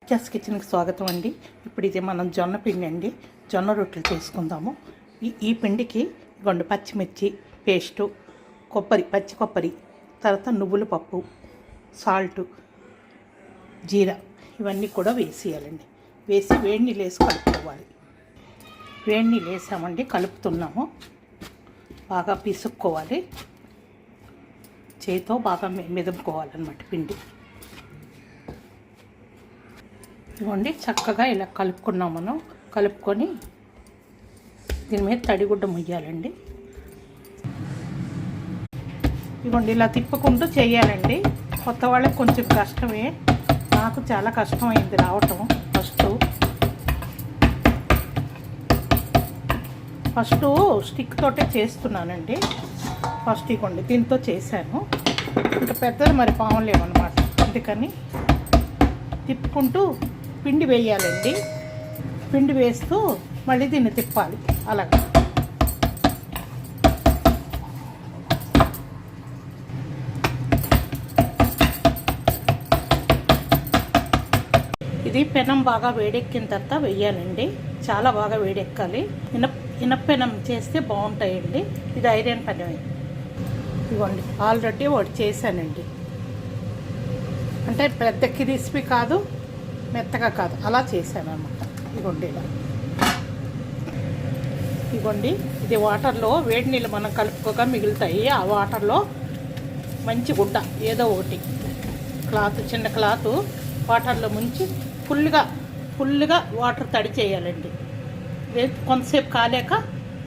Just కిచెన్కి స్వాగతం అండి. ఇప్పుడు ఇది మనం జొన్న పిండి అండి, జొన్న రొట్టెలు చేసుకుందాము. ఈ పిండికి ఇగోండి పచ్చిమిర్చి పేస్టు, పచ్చి కొబ్బరి, తర్వాత నువ్వుల పప్పు, సాల్టు, జీరా ఇవన్నీ కూడా వేసేయాలండి. వేసి వేడి నీళ్ళు వేసి కలుపుకోవాలి. వేడి నీళ్ళు వేసామండి, కలుపుతున్నాము. బాగా పిసుక్కోవాలి, చేతితో బాగా మెదుపుకోవాలన్నమాట పిండి. ఇవ్వండి చక్కగా ఇలా కలుపుకున్నాం. మనం కలుపుకొని దీని మీద తడిగుడ్డ ముయ్యాలండి. ఇవ్వండి ఇలా తిప్పుకుంటూ చేయాలండి. కొత్త వాళ్ళకి కొంచెం కష్టమే, నాకు చాలా కష్టమైంది రావటం. ఫస్ట్ స్టిక్ తోటే చేస్తున్నానండి. ఫస్ట్ ఇవ్వండి దీంతో చేశాను. ఇంకా పెద్దది మరి పాములేమన్నమాట, అందుకని తిప్పుకుంటూ పిండి వేయాలండి. పిండి వేస్తూ మళ్ళీ దీన్ని తిప్పాలి. అలాగా ఇది పెనం బాగా వేడెక్కిన తర్వాత వేయాలండి. చాలా బాగా వేడెక్కాలి. ఇనపెనం చేస్తే బాగుంటాయండి. ఇది ఐరన్ పెనమే. ఇవ్వండి ఆల్రెడీ ఒకటి చేశానండి. అంటే పెద్ద క్రిస్పీ కాదు, మెత్తగా కాదు, అలా చేశాను అన్నమాట. ఇవ్వండి ఇది వాటర్లో వేడి నీళ్ళు మనం కలుపుకోగా మిగులుతాయి. ఆ వాటర్లో మంచి గుడ్డ ఏదో ఒకటి క్లాత్, చిన్న క్లాత్ వాటర్లో ముంచి ఫుల్గా వాటర్ తడి చేయాలండి. కొంతసేపు కాలేక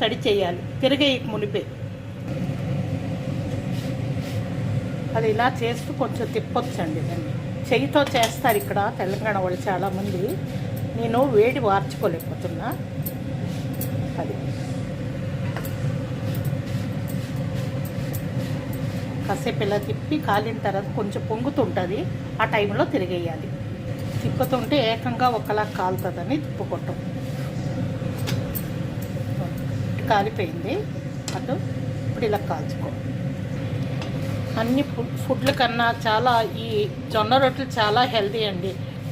తడి చేయాలి, తిరిగే మునిపే. అది ఇలా చేస్తూ కొంచెం తిప్పొచ్చండి. దాన్ని చెయ్యితో చేస్తారు ఇక్కడ తెలంగాణ వాళ్ళు చాలామంది. నేను వేడి వార్చుకోలేకపోతున్నా. అది కాసేపు ఇలా తిప్పి కాలిన తర్వాత కొంచెం పొంగుతుంటుంది. ఆ టైంలో తిరిగేయాలి. తిప్పుతుంటే ఏకంగా ఒకలా కాలుతుందని తిప్పుకుంటాం. కాలిపోయింది అటు. ఇప్పుడు ఇలా కాల్చుకో. అన్ని ఫుడ్ల కన్నా చాలా ఈ జొన్న రొట్టెలు చాలా హెల్తీ అండి.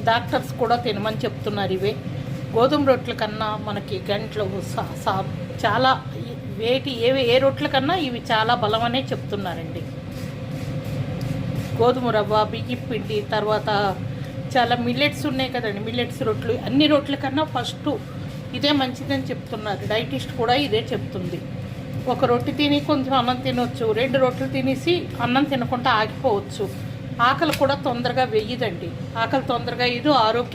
డాక్టర్స్ కూడా తినమని చెప్తున్నారు. ఇవే గోధుమ రొట్టెల కన్నా మనకి గంటలు చాలా ఏ రొట్టెల కన్నా ఇవి చాలా బలమనే చెప్తున్నారండి. గోధుమ రవ్వ, బియ్యం పిండి, తర్వాత చాలా మిల్లెట్స్ ఉన్నాయి కదండి, మిల్లెట్స్ రొట్టెలు. అన్ని రొట్టెల కన్నా ఫస్ట్ ఇదే మంచిదని చెప్తున్నారు. డైటిస్ట్ కూడా ఇదే చెప్తుంది. ఒక రొట్టె తిని కొంచెం అన్నం తినొచ్చు, 2 రొట్టెలు తినేసి అన్నం తినకుండా ఆగిపోవచ్చు. ఆకలి కూడా తొందరగా వేయదండి. ఆకలి తొందరగా ఇది ఆరోగ్యం